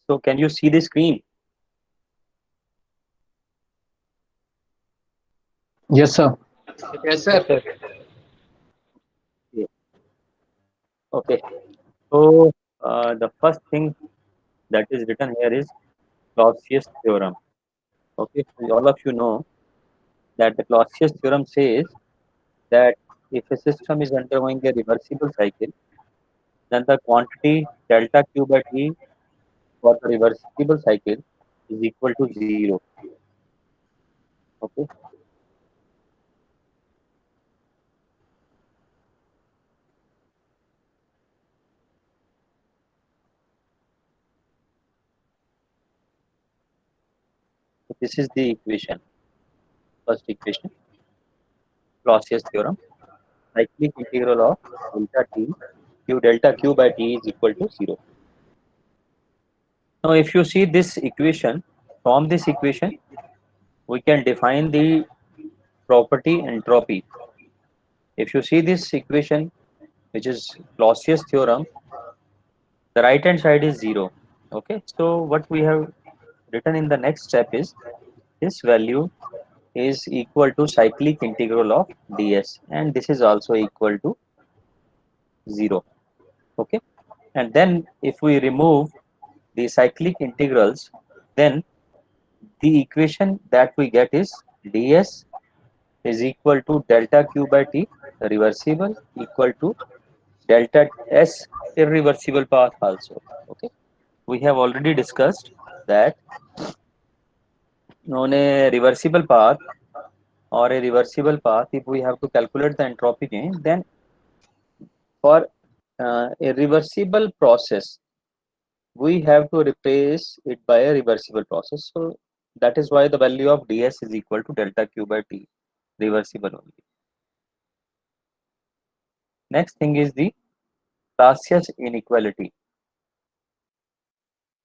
So can you see the screen? Yes, sir. Yes, sir. Yeah. Okay. So the first thing that is written here is Clausius theorem. Okay. So all of you know that the Clausius theorem says that if a system is undergoing a reversible cycle, then the quantity delta Q by T for the reversible cycle is equal to 0. Okay. So this is the equation, first equation, Clausius theorem. Cyclic integral of delta T Q delta Q by T is equal to 0. Now, if you see this equation, from this equation, we can define the property entropy. If you see this equation, which is Clausius theorem, the right hand side is 0. Okay, so what we have written in the next step is this value is equal to cyclic integral of ds, and this is also equal to 0. Okay, and then if we remove the cyclic integrals, then the equation that we get is ds is equal to delta q by t reversible equal to delta s irreversible path also. Okay, we have already discussed that on a reversible path or a reversible path, if we have to calculate the entropy change, then for a reversible process we have to replace it by a reversible process. So that is why the value of ds is equal to delta q by t reversible only. Next thing is the Clausius inequality.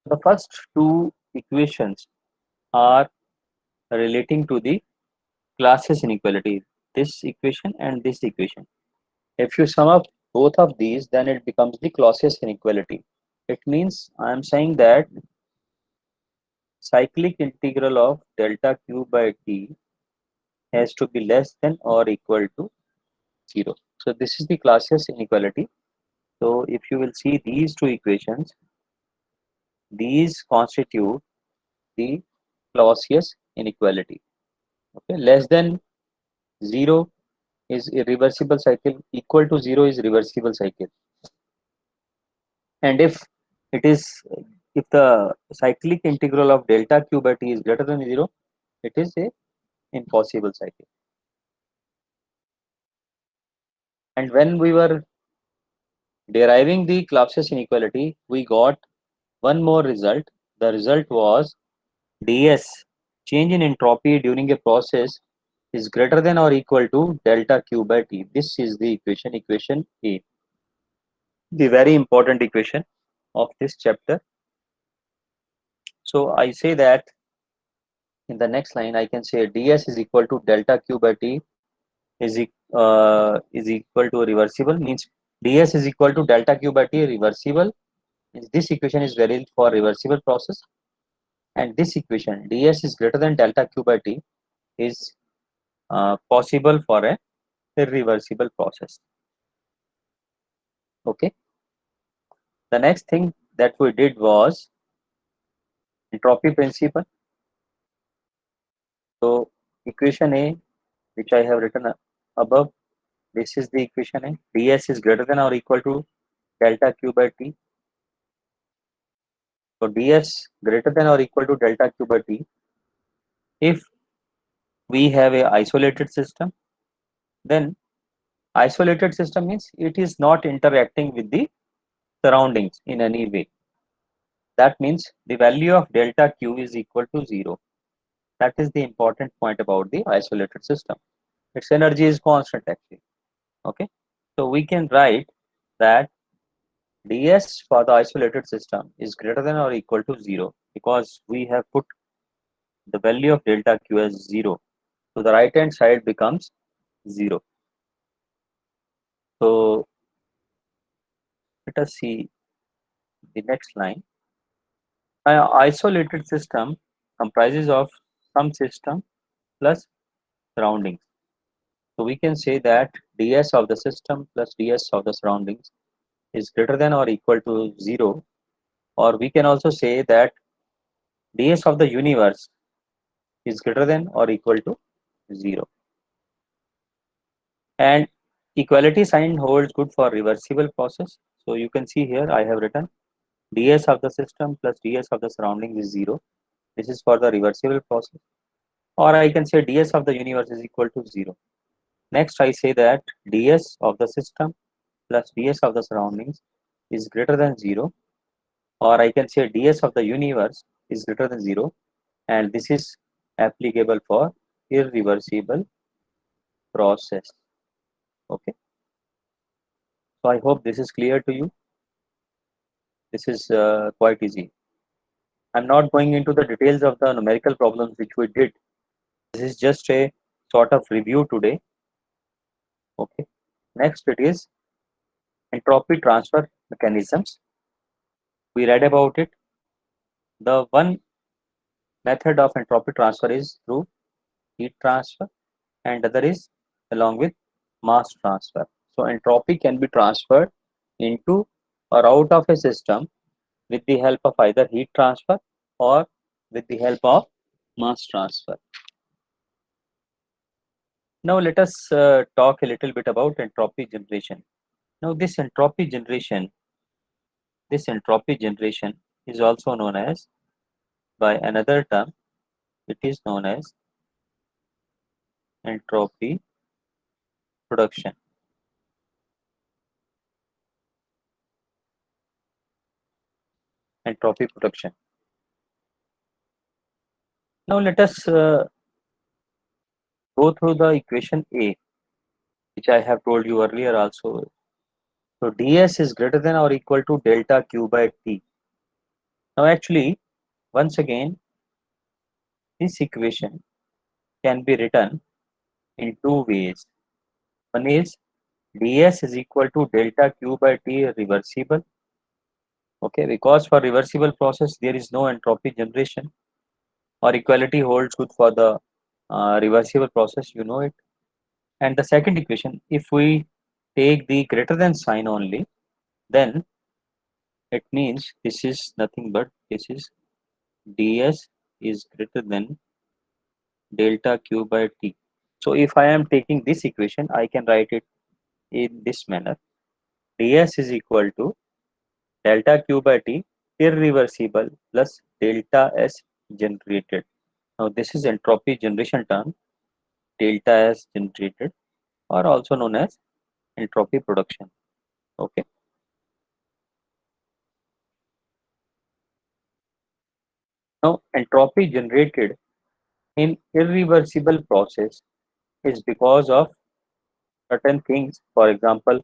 The first two equations are relating to the Clausius inequality, this equation and this equation. If you sum up both of these, then it becomes the Clausius inequality. It means I am saying that cyclic integral of delta q by t has to be less than or equal to 0. So this is the Clausius inequality. So if you will see these two equations, these constitute the Clausius inequality. Okay, less than 0 is irreversible cycle, equal to 0 is reversible cycle, and it is if the cyclic integral of delta q by t is greater than 0, it is a impossible cycle. And when we were deriving the Clausius inequality, we got one more result. The result was ds, change in entropy during a process, is greater than or equal to delta q by t. This is the equation, equation A, the very important equation of this chapter. So I say that in the next line I can say ds is equal to delta q by t is equal to reversible, means ds is equal to delta q by t reversible, means this equation is valid for reversible process, and this equation ds is greater than delta q by t is possible for a irreversible process. Okay, the next thing that we did was entropy principle. So equation A, which I have written above, this is the equation A. ds is greater than or equal to delta q by t. So ds greater than or equal to delta q by t if we have a isolated system. Then isolated system means it is not interacting with the surroundings in any way. That means the value of delta q is equal to 0. That is the important point about the isolated system. Its energy is constant actually. Okay, so we can write that ds for the isolated system is greater than or equal to 0 because we have put the value of delta q as 0. So the right hand side becomes 0. So let us see the next line. An isolated system comprises of some system plus surroundings. So we can say that ds of the system plus ds of the surroundings is greater than or equal to 0, or we can also say that ds of the universe is greater than or equal to 0. And equality sign holds good for reversible process. So you can see here I have written ds of the system plus ds of the surrounding is 0. This is for the reversible process. Or I can say ds of the universe is equal to 0. Next I say that ds of the system plus ds of the surroundings is greater than 0, or I can say ds of the universe is greater than 0, and this is applicable for irreversible process. Okay, so I hope this is clear to you. This is quite easy. I'm not going into the details of the numerical problems which we did. This is just a sort of review today. Okay, next it is entropy transfer mechanisms. We read about it. The one method of entropy transfer is through heat transfer, and other is along with mass transfer. So entropy can be transferred into or out of a system with the help of either heat transfer or with the help of mass transfer. Now let us talk a little bit about entropy generation. Now this entropy generation is also known as, by another term, it is known as entropy production. Entropy production. Now let us go through the equation A, which I have told you earlier also. So ds is greater than or equal to delta q by t. Now actually, once again, this equation can be written in two ways. One is ds is equal to delta q by t reversible. Okay, because for reversible process there is no entropy generation, or equality holds good for the reversible process, you know it. And the second equation, if we take the greater than sign only, then it means this is nothing but this is ds is greater than delta q by t. So if I am taking this equation, I can write it in this manner. ds is equal to delta q by t irreversible plus delta s generated. Now this is entropy generation term, delta s generated, or also known as entropy production. Okay. Now entropy generated in irreversible process is because of certain things. For example,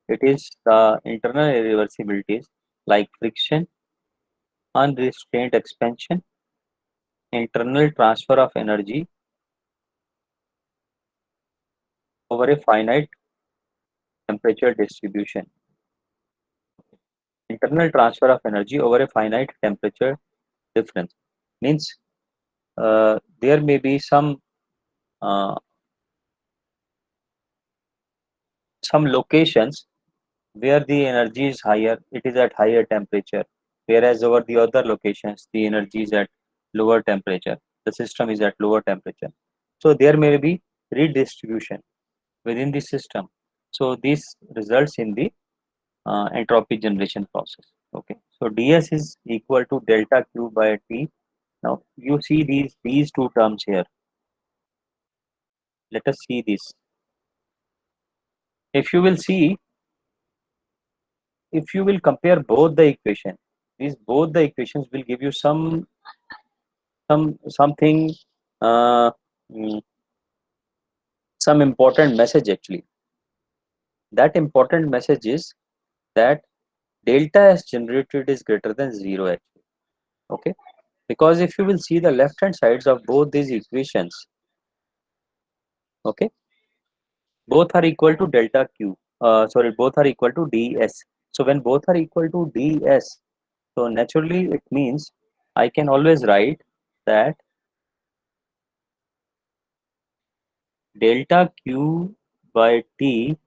it is the internal irreversibilities like friction, unrestrained expansion, internal transfer of energy over a finite temperature distribution. Internal transfer of energy over a finite temperature difference means there may be uh, some locations where the energy is higher, it is at higher temperature, whereas over the other locations the energy is at lower temperature, the system is at lower temperature. So there may be redistribution within the system. So this results in the entropy generation process. Okay, so ds is equal to delta q by t. Now you see these two terms here. Let us see this. If you will see, if you will compare both the equation, these both the equations will give you something, uh, mm, some important message actually. That important message is that delta s generated is greater than 0 actually. Okay, because if you will see the left hand sides of both these equations, okay, both are equal to delta q, sorry, both are equal to ds. So when both are equal to ds, so naturally it means I can always write that delta Q by T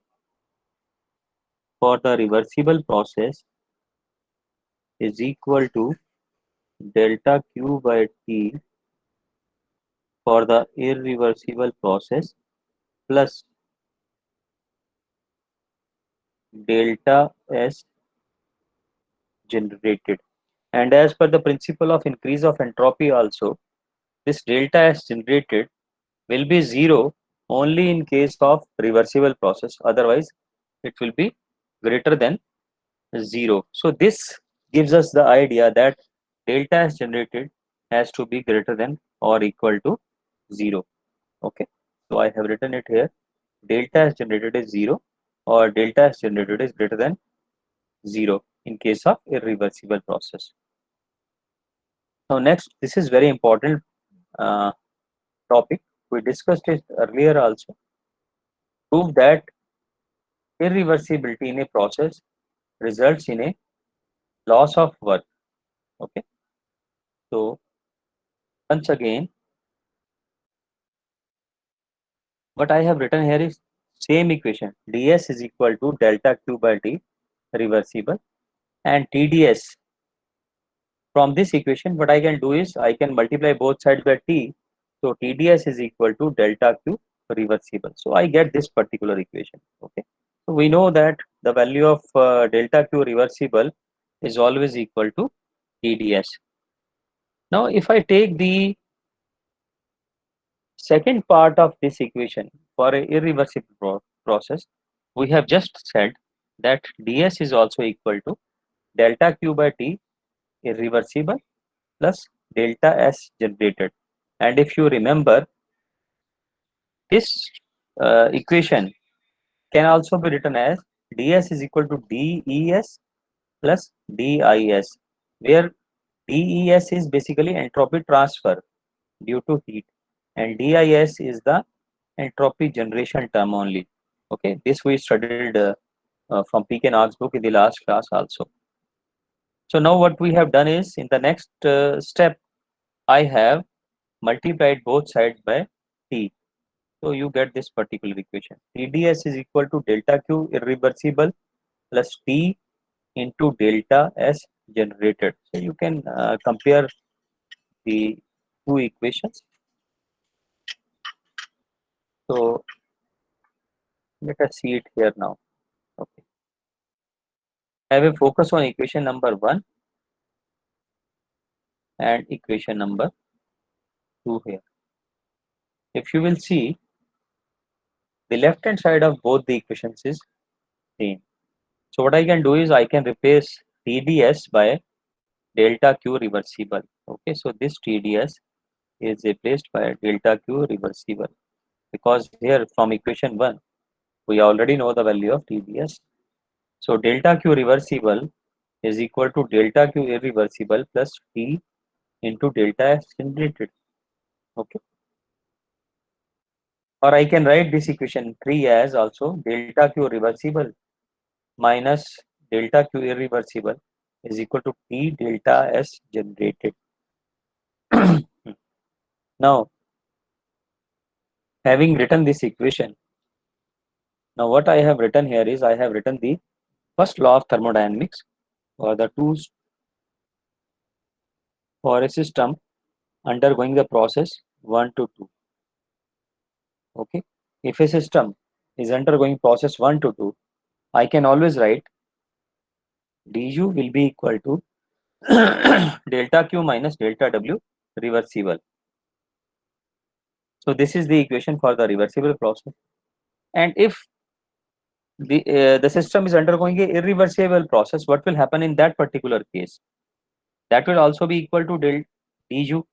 for the reversible process is equal to delta Q by T for the irreversible process plus delta S generated. And as per the principle of increase of entropy also, this delta S generated will be zero only in case of reversible process. Otherwise, it will be greater than zero. So this gives us the idea that delta S generated has to be greater than or equal to zero. Okay. So I have written it here. Delta S generated is zero or delta S generated is greater than zero in case of irreversible process. Now next, this is very important uh, topic. We discussed it earlier also. Prove that irreversibility in a process results in a loss of work. Okay. So once again, what I have written here is same equation. ds is equal to delta q by t reversible, and tds. From this equation, what I can do is I can multiply both sides by t. So TDS is equal to delta Q reversible. So I get this particular equation. Okay. So we know that the value of delta Q reversible is always equal to TDS. Now, if I take the second part of this equation for a irreversible process, we have just said that ds is also equal to delta Q by T irreversible plus delta S generated. And if you remember, this equation can also be written as ds is equal to des plus dis, where des is basically entropy transfer due to heat and dis is the entropy generation term only. Okay, this we studied from PK Nag's book in the last class also. So now what we have done is, in the next step, I have multiplied both sides by t. So you get this particular equation. TDS is equal to delta Q irreversible plus T into delta S generated. So you can compare the two equations. So let us see it here now. Okay. I will focus on equation number 1 and equation number 2 here. If you will see, the left hand side of both the equations is same. So what I can do is I can replace TDS by delta Q reversible. Okay, so this TDS is replaced by delta Q reversible, because here from equation 1 we already know the value of TDS. So delta Q reversible is equal to delta Q irreversible plus T into delta S generated. Okay, or I can write this equation 3 as also delta Q reversible minus delta Q irreversible is equal to T delta S generated. Now, having written this equation, now what I have written here is I have written the first law of thermodynamics, or the two for a system undergoing the process 1 to 2. Okay, if a system is undergoing process 1 to 2, I can always write du will be equal to delta Q minus delta W reversible. So this is the equation for the reversible process. And if the system is undergoing a irreversible process, what will happen in that particular case? That will also be equal to del du,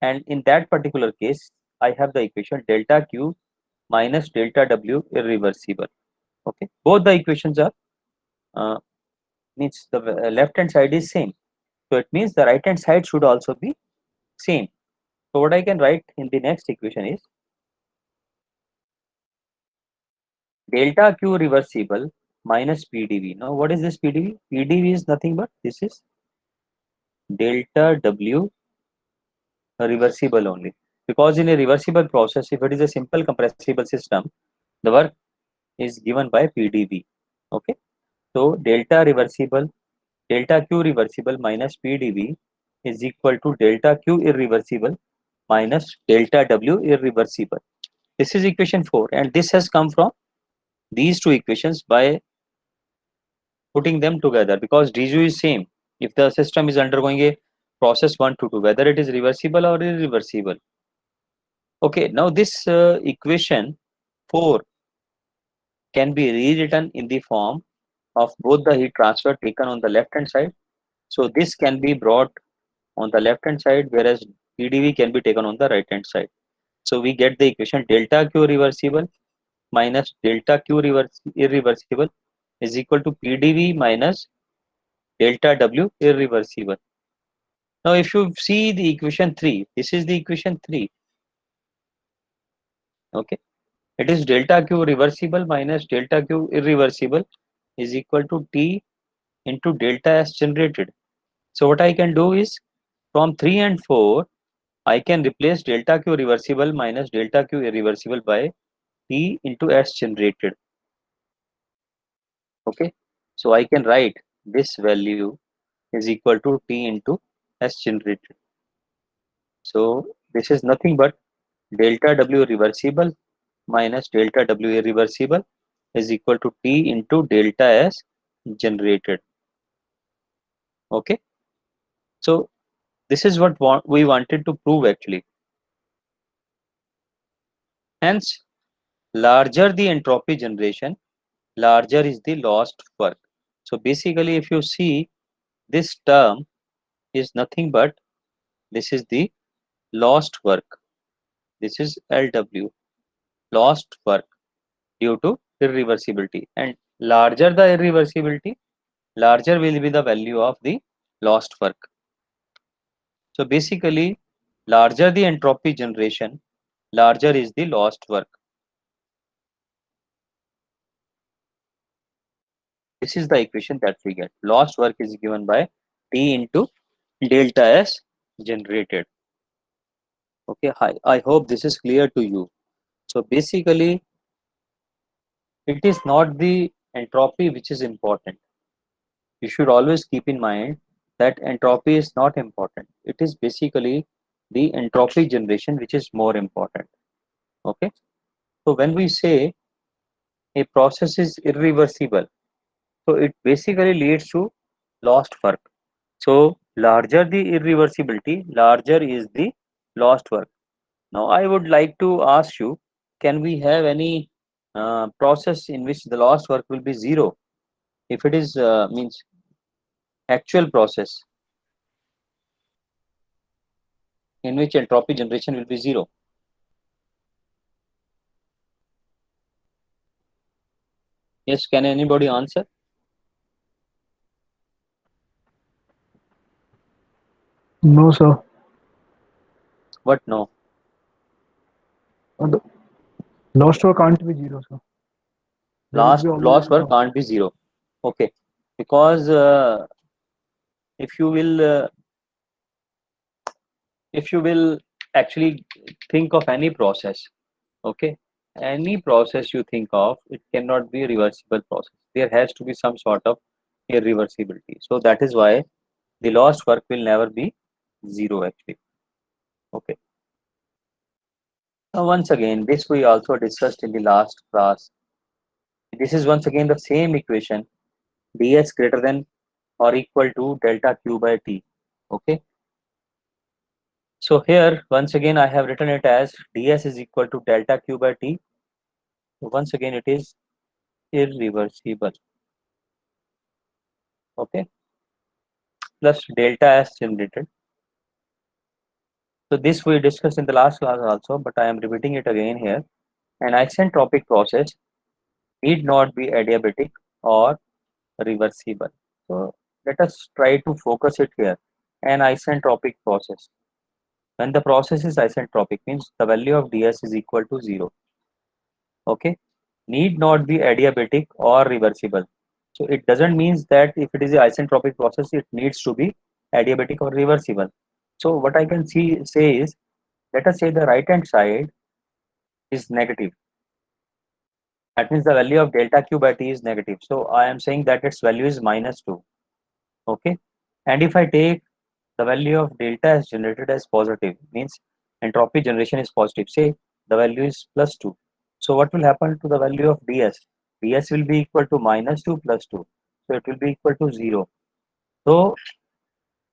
and in that particular case I have the equation delta Q minus delta W irreversible. Okay, both the equations are means the left hand side is same, so it means the right hand side should also be same. So what I can write in the next equation is delta Q reversible minus PdV. Now what is this PdV? PdV is nothing but this is delta W reversible only, because in a reversible process, if it is a simple compressible system, the work is given by PdV. Okay, so delta Q reversible minus PdV is equal to delta Q irreversible minus delta W irreversible. This is equation 4, and this has come from these two equations by putting them together, because dU is same if the system is undergoing a process 1 to 2, whether it is reversible or irreversible. Okay, now this equation 4 can be rewritten in the form of both the heat transfer taken on the left hand side. So this can be brought on the left hand side, whereas PdV can be taken on the right hand side. So we get the equation delta Q reversible minus delta Q irreversible is equal to PdV minus delta W irreversible. Now if you see the equation 3, this is the equation 3. Okay, it is delta Q reversible minus delta Q irreversible is equal to T into delta S generated. So what I can do is, from 3 and 4, I can replace delta Q reversible minus delta Q irreversible by T into S generated. Okay, so I can write this value is equal to T into S generated. So this is nothing but delta W reversible minus delta W irreversible is equal to T into delta S generated. Okay, so this is what we wanted to prove actually. Hence, larger the entropy generation, larger is the lost work. So basically, if you see, this term is nothing but, this is the lost work. This is LW, lost work due to irreversibility. And larger the irreversibility, larger will be the value of the lost work. So basically, larger the entropy generation, larger is the lost work. This is the equation that we get. Lost work is given by T into delta S generated. Okay, I hope this is clear to you. So basically, it is not the entropy which is important. You should always keep in mind that entropy is not important. It is basically the entropy generation which is more important. Okay, so when we say a process is irreversible, so it basically leads to lost work. So larger the irreversibility, larger is the lost work. Now I would like to ask you, can we have any process in which the lost work will be zero? If it is means actual process in which entropy generation will be zero. Yes, can anybody answer? No, sir. What no? The lost work can't be zero, sir. There will be always Lost a work loss. can't be zero. Okay, because if you will actually think of any process, okay, any process you think of, it cannot be a reversible process. There has to be some sort of irreversibility. So that is why the lost work will never be zero actually. Okay. Now once again, this we also discussed in the last class. This is once again the same equation, ds greater than or equal to delta Q by T. Okay. So here once again I have written it as ds is equal to delta Q by T. So once again it is irreversible. Okay. Plus delta S generated. So this we discussed in the last class also, but I am repeating it again here. An isentropic process need not be adiabatic or reversible. So let us try to focus it here. An isentropic process. When the process is isentropic, means the value of ds is equal to 0. Okay, need not be adiabatic or reversible. So it doesn't mean that if it is an isentropic process, it needs to be adiabatic or reversible. So what I can say is, let us say the right hand side is negative. That means the value of delta q by t is negative. So I am saying that its value is -2. Okay. And if I take the value of delta as generated as positive, means entropy generation is positive. Say the value is +2. So what will happen to the value of ds? ds will be equal to -2 plus 2. So it will be equal to 0. So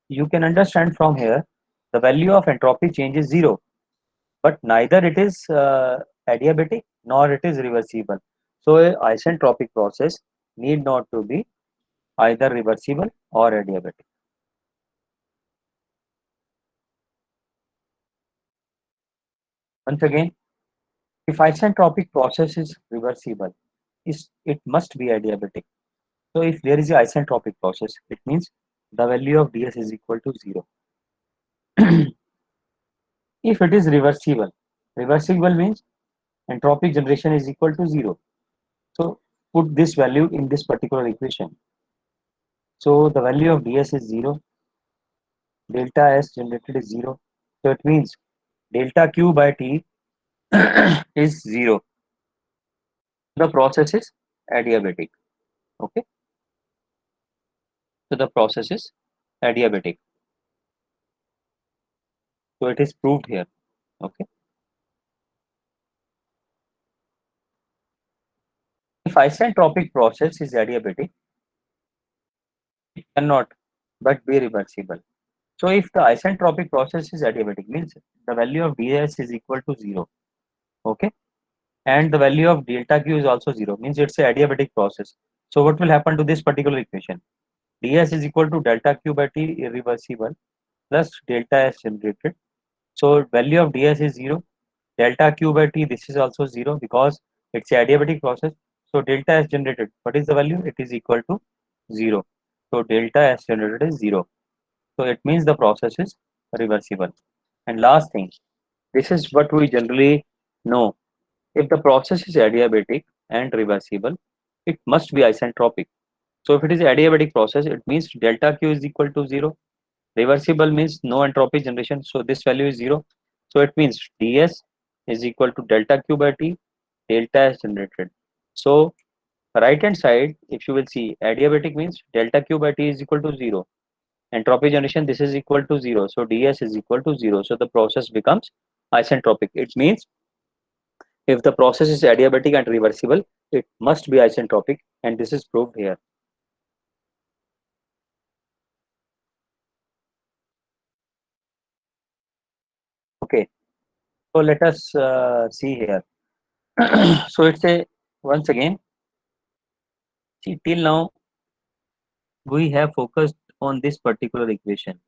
you can understand from here the value of entropy change is 0, but neither it is adiabatic nor it is reversible. So a isentropic process need not to be either reversible or adiabatic. Once again, if isentropic process is reversible, it must be adiabatic. So if there is a isentropic process, it means the value of ds is equal to 0. If it is reversible means entropy generation is equal to 0. So put this value in this particular equation. So the value of ds is 0, delta s generated is 0. So it means delta q by t is 0. The process is adiabatic. Okay. So the process is adiabatic. So it is proved here. Okay. If isentropic process is adiabatic, it cannot but be reversible. So if the isentropic process is adiabatic, means the value of ds is equal to 0. Okay. And the value of delta q is also 0, means it's a adiabatic process. So what will happen to this particular equation? ds is equal to delta q by t irreversible plus delta s generated. So value of ds is 0, delta q by t, this is also 0 because it's a adiabatic process. So delta s generated, what is the value? It is equal to 0. So delta s generated is 0. So it means the process is reversible. And last thing, this is what we generally know. If the process is adiabatic and reversible, it must be isentropic. So if it is adiabatic process, it means delta q is equal to 0. Reversible means no entropy generation. So this value is 0. So it means ds is equal to delta q by t, delta is generated. So right hand side, if you will see, adiabatic means delta q by t is equal to 0. Entropy generation, this is equal to 0. So ds is equal to 0. So the process becomes isentropic. It means if the process is adiabatic and reversible, it must be isentropic, and this is proved here. Okay, so let us see here. So it's a, once again, see, till now we have focused on this particular equation.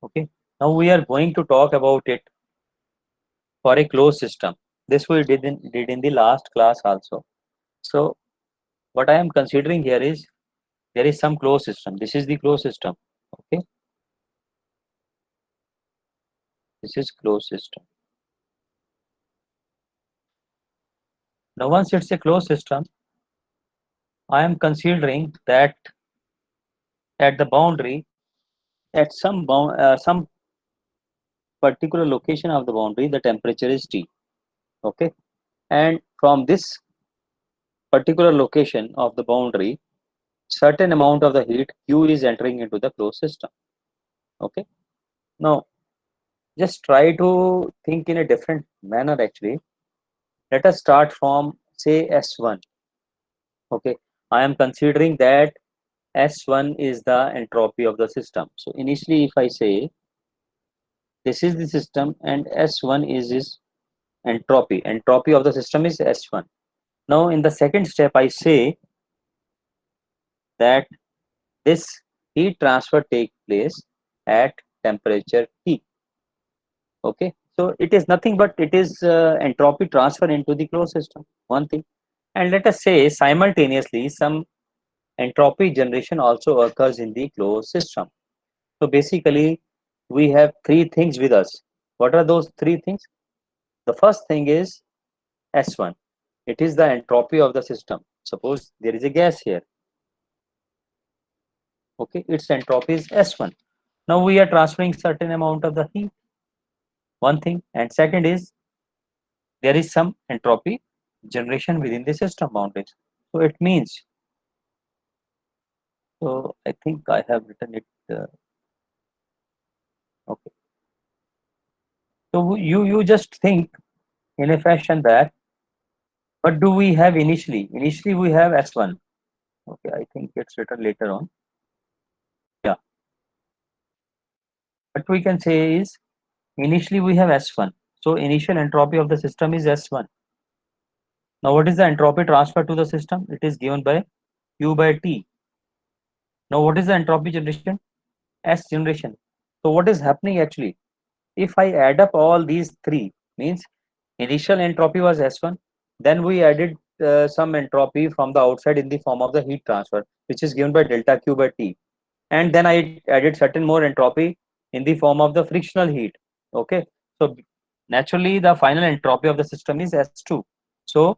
Okay, now we are going to talk about it for a closed system. This we did in the last class also. So what I am considering here is, there is some closed system. This is the closed system. Okay, this is closed system. Now once it's a closed system, I am considering that at the boundary, at some particular location of the boundary, the temperature is T. Okay, and from this particular location of the boundary, certain amount of the heat Q is entering into the closed system. Okay, now just try to think in a different manner. Actually, let us start from, say, S1. Okay, I am considering that S1 is the entropy of the system. So initially, if I say this is the system and S1 is its entropy of the system is S1. Now in the second step, I say that this heat transfer takes place at temperature T. Okay, so it is nothing but it is entropy transfer into the closed system, one thing. And let us say simultaneously some entropy generation also occurs in the closed system. So basically we have three things with us. What are those three things? The first thing is S1. It is the entropy of the system. Suppose there is a gas here. Okay, its entropy is S1. Now we are transferring certain amount of the heat, one thing, and second is there is some entropy generation within the system boundaries. So it means, so I think I have written it. Okay. So you just think in a fashion that what do we have initially? Initially we have S1. Okay, I think it's written later on. Yeah. What we can say is initially we have S1. So initial entropy of the system is S1. Now what is the entropy transfer to the system? It is given by Q by T. Now what is the entropy generation? S generation. So what is happening actually? If I add up all these three, means initial entropy was S1, then we added some entropy from the outside in the form of the heat transfer, which is given by delta Q by T. And then I added certain more entropy in the form of the frictional heat. Okay. So naturally the final entropy of the system is S2. So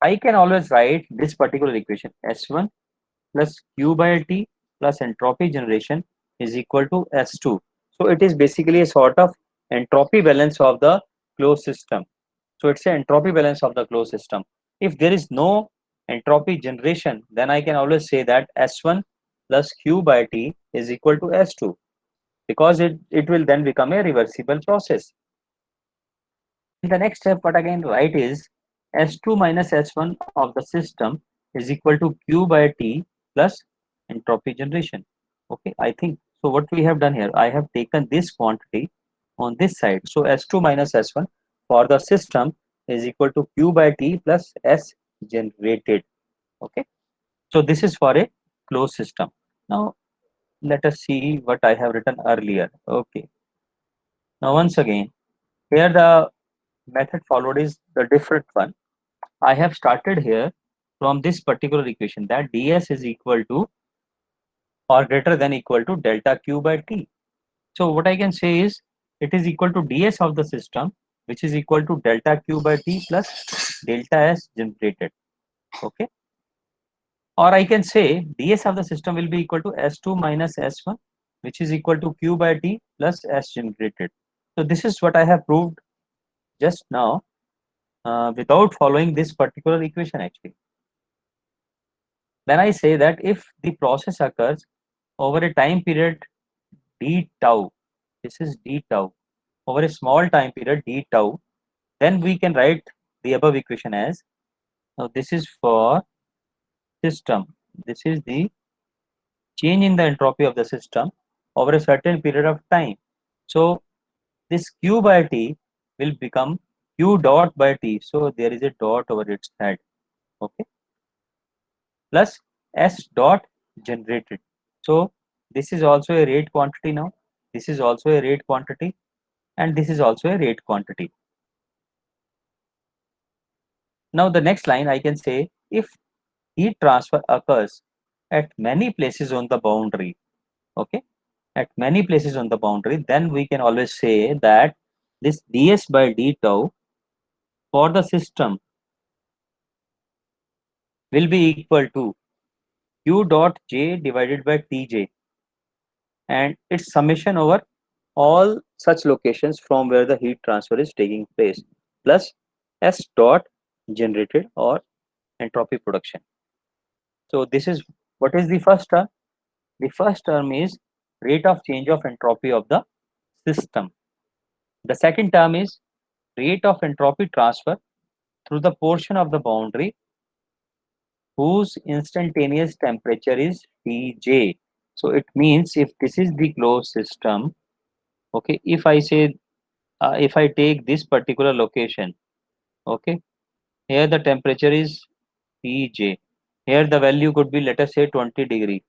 I can always write this particular equation, S1 plus Q by T plus entropy generation is equal to S2. So it is basically a sort of entropy balance of the closed system. So it's an entropy balance of the closed system. If there is no entropy generation, then I can always say that S1 plus Q by T is equal to S2, because it will then become a reversible process. In the next step, what I can write is S2 minus S1 of the system is equal to Q by T plus entropy generation. Okay, I think so. What we have done here, I have taken this quantity on this side. So S2 minus S1 for the system is equal to Q by T plus S generated. Okay, so this is for a closed system. Now let us see what I have written earlier. Okay, now once again, here the method followed is the different one. I have started here from this particular equation that ds is equal to or greater than equal to delta Q by T. So what I can say is it is equal to ds of the system, which is equal to delta Q by T plus delta S generated. Okay. Or I can say ds of the system will be equal to S2 minus S1, which is equal to Q by T plus S generated. So this is what I have proved just now without following this particular equation actually. Then I say that if the process occurs over a time period d tau, this is d tau, over a small time period d tau, then we can write the above equation as, now this is for system, this is the change in the entropy of the system over a certain period of time. So this Q by T will become Q dot by T, so there is a dot over its head, okay, plus S dot generated. So this is also a rate quantity now, this is also a rate quantity, and this is also a rate quantity. Now the next line I can say if heat transfer occurs at many places on the boundary, okay, at many places on the boundary, then we can always say that this ds by d tau for the system will be equal to Q dot J divided by Tj, and its summation over all such locations from where the heat transfer is taking place plus S dot generated or entropy production. So this is what is the first term. The first term is rate of change of entropy of the system. The second term is rate of entropy transfer through the portion of the boundary whose instantaneous temperature is Tj. So it means if this is the closed system, okay, if I say if I take this particular location, okay, here the temperature is Tj, here the value could be, let us say, 20 degree,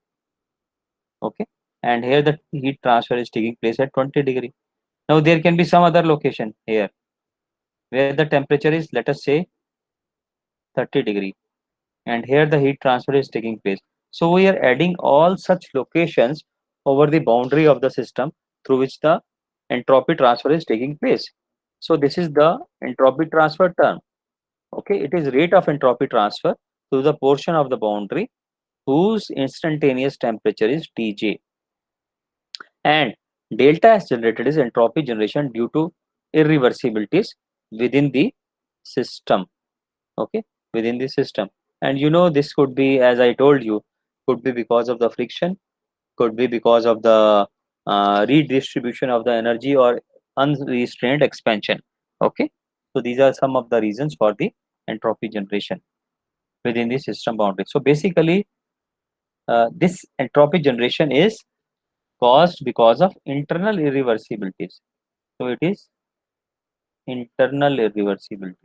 okay, and here the heat transfer is taking place at 20 degree. Now there can be some other location here where the temperature is, let us say, 30 degree, and here the heat transfer is taking place. So we are adding all such locations over the boundary of the system through which the entropy transfer is taking place. So this is the entropy transfer term. Okay, it is rate of entropy transfer through the portion of the boundary whose instantaneous temperature is Tj. and delta S generated is entropy generation due to irreversibilities within the system. Okay, within the system. And you know, this could be, as I told you, could be because of the friction, could be because of the redistribution of the energy or unrestrained expansion. Okay, so these are some of the reasons for the entropy generation within the system boundary. So basically, this entropy generation is caused because of internal irreversibilities. So it is internal irreversibility.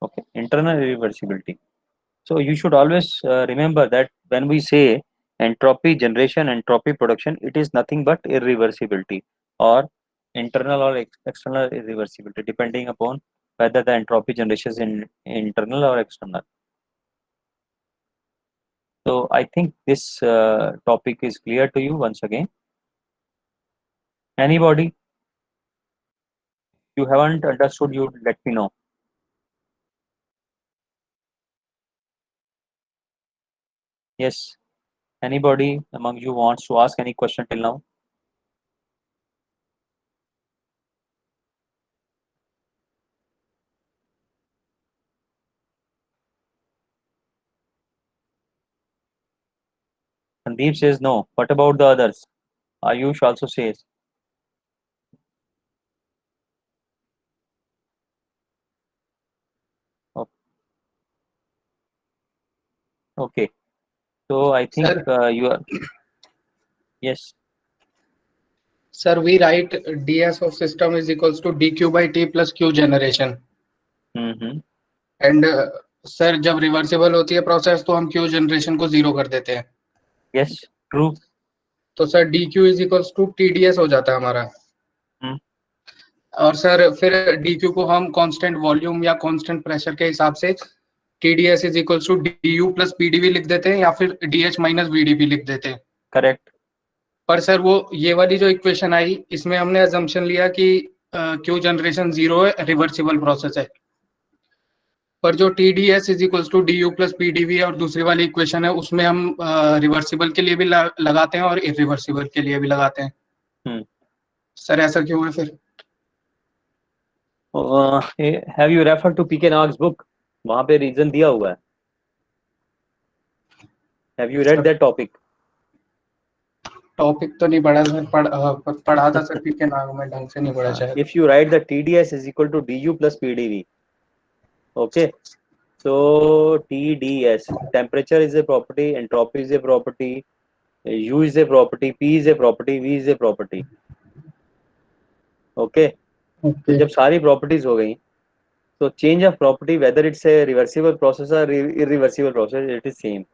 Okay, internal irreversibility. So you should always remember that when we say entropy generation, entropy production, it is nothing but irreversibility or internal or external irreversibility, depending upon whether the entropy generation is internal or external. So I think this topic is clear to you once again. Anybody? You haven't understood, you let me know. Yes. Anybody among you wants to ask any question till now? Sandeep says no. What about the others? Ayush also says. o- Okay. So I think Sir, you are, yes. sir, we write ds of system is equals to dq by t plus q generation. Mm-hmm. And sir जब reversible होती है process तो हम Q generation को zero कर देते हैं. Yes. True. तो sir d Q is equals to T d S हो जाता है हमारा. Hmm. और सर फिर डी क्यू को हम कांस्टेंट वॉल्यूम या कांस्टेंट प्रेशर के हिसाब से T d S is equals to d U plus P d V लिख देते हैं या फिर d H minus V d P लिख देते हैं. Correct. पर सर वो ये वाली जो इक्वेशन आई इसमें हमने अजम्पशन लिया कि क्यू जनरेशन जीरो है, रिवर्सिबल प्रोसेस है. पर जो T d S is equals to d U plus P d V और दूसरी वाली इक्वेशन है उसमें हम रिवर्सिबल के लिए भी लगाते हैं और इरिवर्सिबल के लिए भी लगाते हैं. Hmm. सर ऐसा क्यों है फिर? Have you referred to PK Nag's book? वहाँ पे रीजन दिया हुआ है. Have you read that topic? Topic तो नहीं पढ़ा सर, पढ़ा था सर पीके नाग में, ढंग से नहीं पढ़ा शायद. If you write the TDS is equal to DU plus PdV. Okay. So TDS, temperature is a property, entropy is a property, U is a property, P is a property, V is a property. Okay. Okay जब सारी properties हो गई, so change of property, whether it's a reversible process or irreversible process, it is same,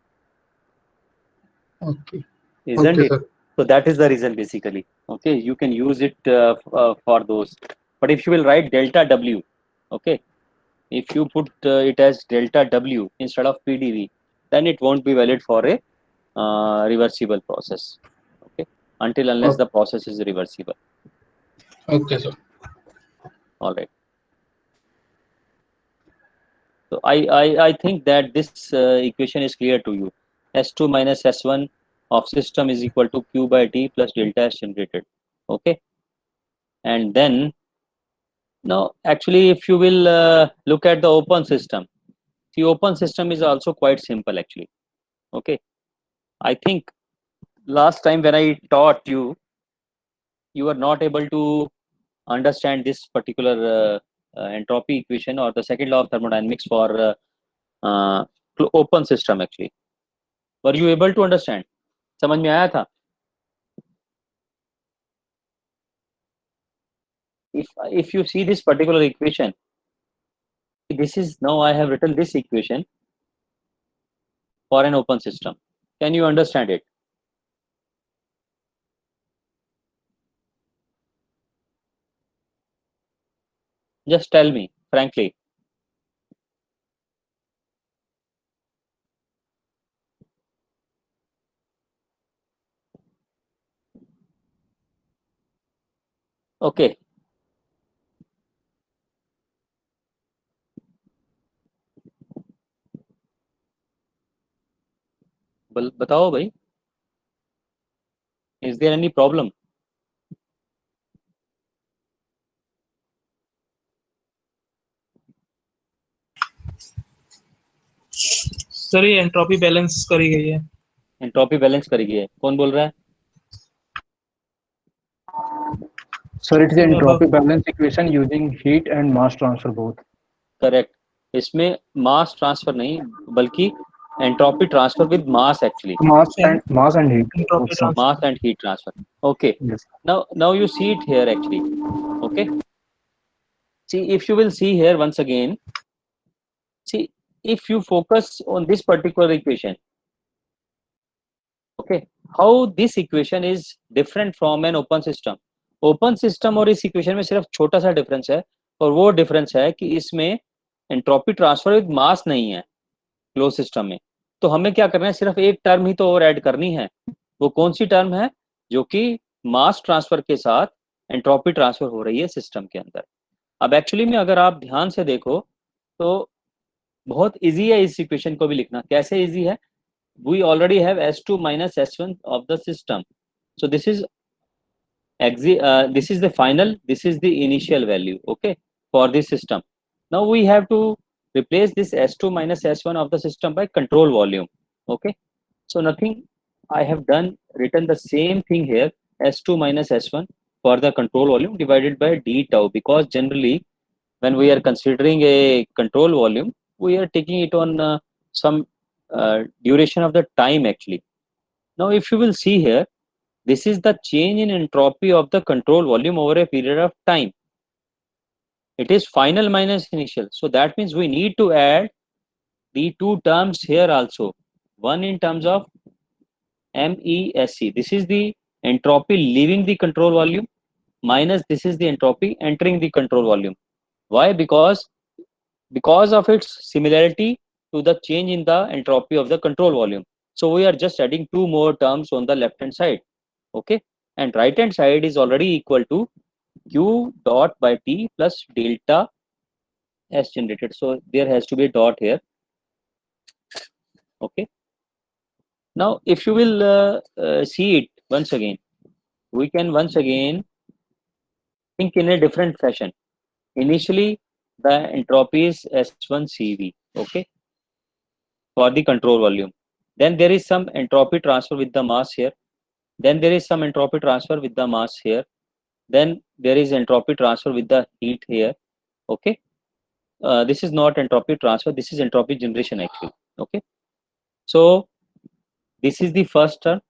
okay isn't okay it? Sir. So that is the reason basically. Okay, you can use it for those. But if you will write delta W, okay, if you put it as delta W instead of PDV, then it won't be valid for a reversible process. Okay, until unless the process is reversible. Okay sir. All right. So I think that this equation is clear to you. S2 minus S1 of system is equal to Q by T plus delta S generated. Okay. And then now actually if you will look at the open system, the open system is also quite simple actually. Okay. I think last time when I taught you, you were not able to understand this particular entropy equation or the second law of thermodynamics for open system actually. Were you able to understand? समझ में आया था? If you see this particular equation, this is now I have written this equation for an open system. Can you understand it? Just tell me frankly. Okay. बताओ भाई, is there any problem? Sir ये entropy balance करी गई है। Entropy balance करी गई है, कौन बोल रहा है? Sir, it is an Above. entropy balance equation using heat and mass transfer both. Correct, इसमें मास ट्रांसफर नहीं बल्कि entropy transfer with mass actually, Mass and heat. Entropy both, sir. transfer. mass and heat transfer. Okay, Yes. now you see it here actually. Okay, see, if you will see here once again, see, if you focus on this particular equation, okay, how this equation is different from an open system. Open system और इस equation में सिर्फ छोटा सा difference है, और वो difference है कि इसमें एंट्रोपी ट्रांसफर विद मास नहीं है क्लोज सिस्टम में। तो हमें क्या करना है, सिर्फ एक टर्म ही तो और ऐड करनी है। वो कौन सी टर्म है? जो कि मास ट्रांसफर के साथ एंट्रोपी ट्रांसफर हो रही है सिस्टम के अंदर। अब एक्चुअली में अगर आप ध्यान से देखो तो बहुत इजी है इस इक्वेशन को भी लिखना। कैसे इजी है? We already have S2 minus S1 of the system, so this is the final, this is the initial value, okay, for this system. Now we have to replace this S2 minus S1 of the system by control volume. Okay, so nothing, I have written the same thing here, S2 minus S1 for the control volume divided by d tau, because generally when we are considering a control volume, we are taking it on some duration of the time actually. Now if you will see here, this is the change in entropy of the control volume over a period of time. It is final minus initial. So that means we need to add the two terms here also. One in terms of MESC. This is the entropy leaving the control volume, minus this is the entropy entering the control volume. Why? Because of its similarity to the change in the entropy of the control volume. So we are just adding two more terms on the left hand side. Okay, and right hand side is already equal to Q dot by T plus delta S generated. So there has to be a dot here. Okay, now if you will see it once again, we can once again think in a different fashion. Initially the entropy is S1 CV, okay, for the control volume. Then there is some entropy transfer with the mass here. Then there is some entropy transfer with the mass here. Then there is entropy transfer with the heat here. Okay, this is not entropy transfer, this is entropy generation actually. Okay, so this is the first term,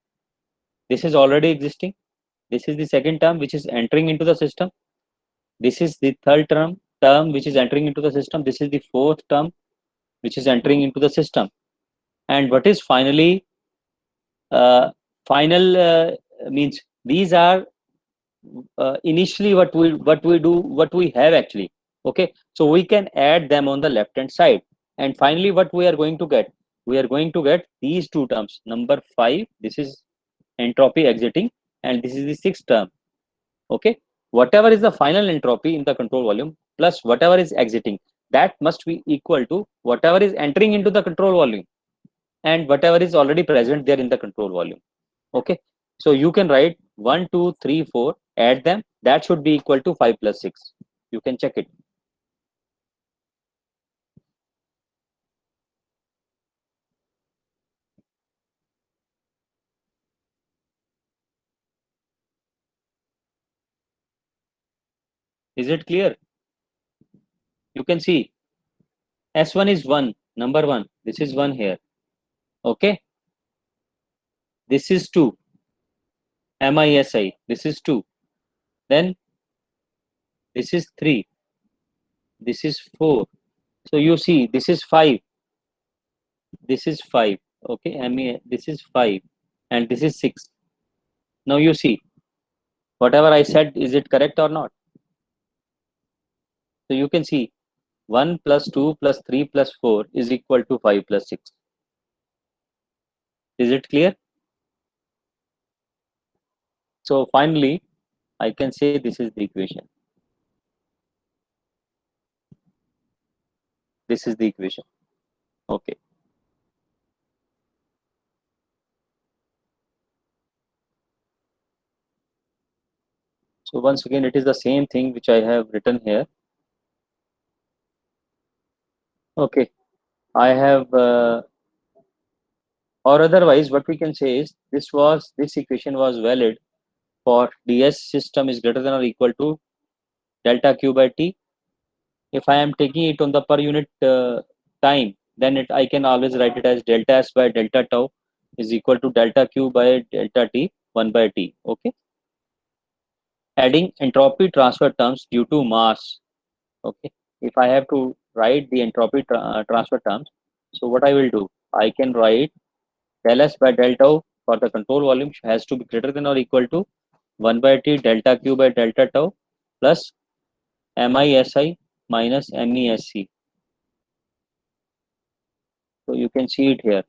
this is already existing. This is the second term which is entering into the system. This is the third term which is entering into the system. This is the fourth term which is entering into the system. And what is finally final means these are initially what we have actually. Okay, so we can add them on the left hand side, and finally what we are going to get, these two terms. Number 5, this is entropy exiting, and this is the sixth term. Okay, whatever is the final entropy in the control volume plus whatever is exiting, that must be equal to whatever is entering into the control volume and whatever is already present there in the control volume. Okay, so you can write 1 2 3 4, add them, that should be equal to 5 plus 6. You can check it. Is it clear? You can see S1 is 1, number 1, this is 1 here. Okay, this is 2, MISI, this is 2, then this is 3, this is 4. So you see this is 5, this is 5. Okay, this is 5, and this is 6. Now you see whatever I said, is it correct or not? So you can see 1 plus 2 plus 3 plus 4 is equal to 5 plus 6. Is it clear? So finally I can say this is the equation. This is the equation. Okay, So once again, it is the same thing which I have written here. Okay, I have, or otherwise, what we can say is this equation was valid for ds system is greater than or equal to delta q by t. If I am taking it on the per unit time, then I can always write it as delta s by delta tau is equal to delta q by delta t 1 by t. Okay. Adding entropy transfer terms due to mass. Okay. If I have to write the entropy transfer terms, so what I will do, I can write del S by del tau for the control volume has to be greater than or equal to 1 by t delta q by delta tau plus MISI minus MESC. So you can see it here.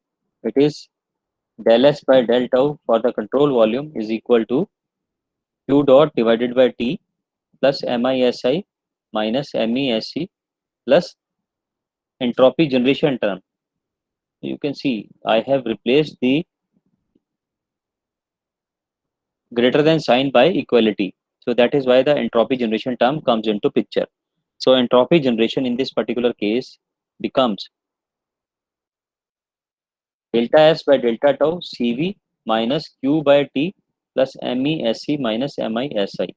It is del S by del tau for the control volume is equal to q dot divided by t plus MISI minus MESC plus entropy generation term. You can see I have replaced the greater than sign by equality. So that is why the entropy generation term comes into picture. So entropy generation in this particular case becomes delta S by delta tau Cv minus Q by T plus MESC minus MISI.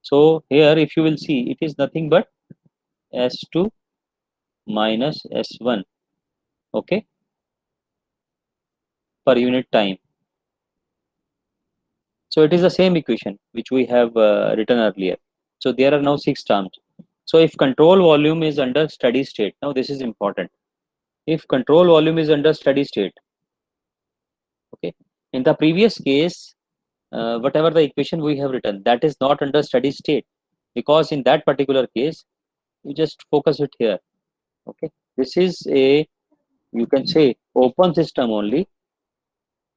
So here if you will see, it is nothing but S2 minus S1, okay, per unit time. So it is the same equation which we have written earlier. So there are now 6 terms. So if control volume is under steady state, now this is important. If control volume is under steady state, okay, in the previous case, whatever the equation we have written, that is not under steady state, because in that particular case, you just focus it here. Okay, this is a, you can say, open system only.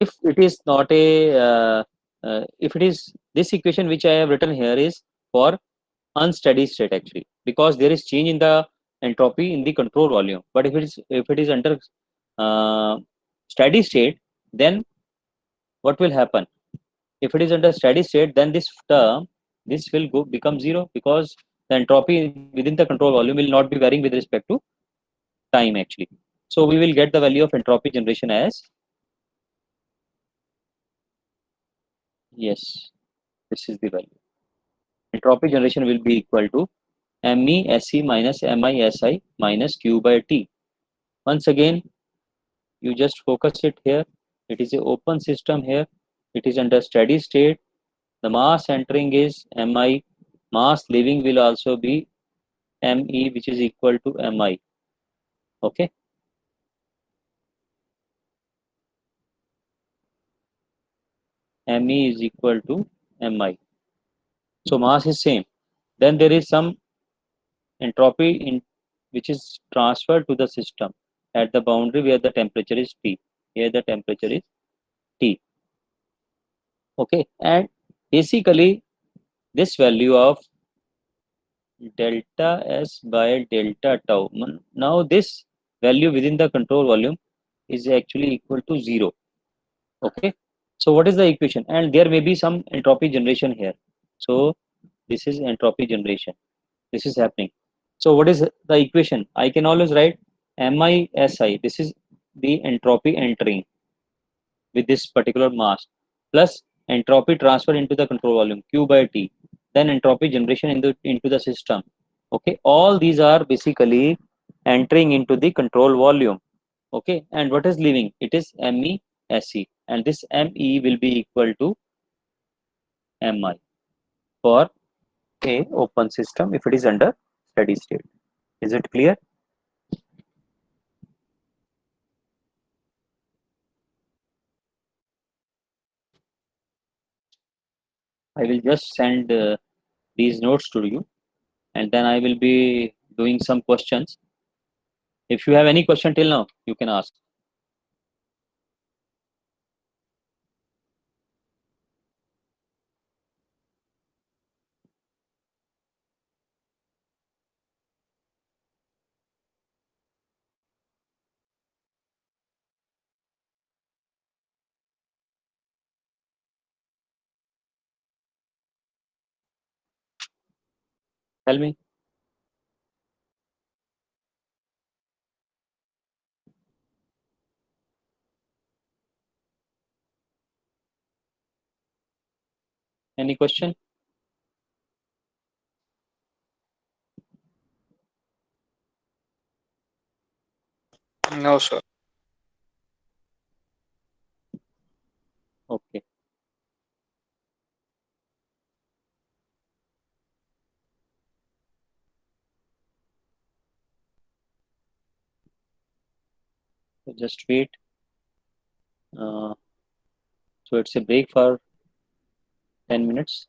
If it is not a, if it is this equation which I have written here is for unsteady state actually, because there is change in the entropy in the control volume. But if it is under uh, steady state, then what will happen? If it is under steady state, then this term, this will go become zero, because the entropy within the control volume will not be varying with respect to time actually. So we will get the value of entropy generation as, yes, this is the value. Entropy generation will be equal to MESC minus MISI minus Q by T. Once again, you just focus it here. It is an open system here. It is under steady state. The mass entering is Mi. Mass leaving will also be Me, which is equal to Mi. Okay. Me is equal to Mi. So mass is same. Then there is some entropy in which is transferred to the system at the boundary where the temperature is T. Here the temperature is T. Okay. And basically this value of delta S by delta tau. Now this value within the control volume is actually equal to 0. Okay. So what is the equation? And there may be some entropy generation here. So this is entropy generation. This is happening. So what is the equation? I can always write MISI. This is the entropy entering with this particular mass plus entropy transfer into the control volume Q by T. Then entropy generation into the system. Okay. All these are basically entering into the control volume. Okay. And what is leaving? It is MESC. And this ME will be equal to MI for a open system if it is under steady state. Is it clear? I will just send these notes to you, and then I will be doing some questions. If you have any question till now, you can ask. Tell me. Any question? No, sir. Okay. So just wait. So it's a break for 10 minutes.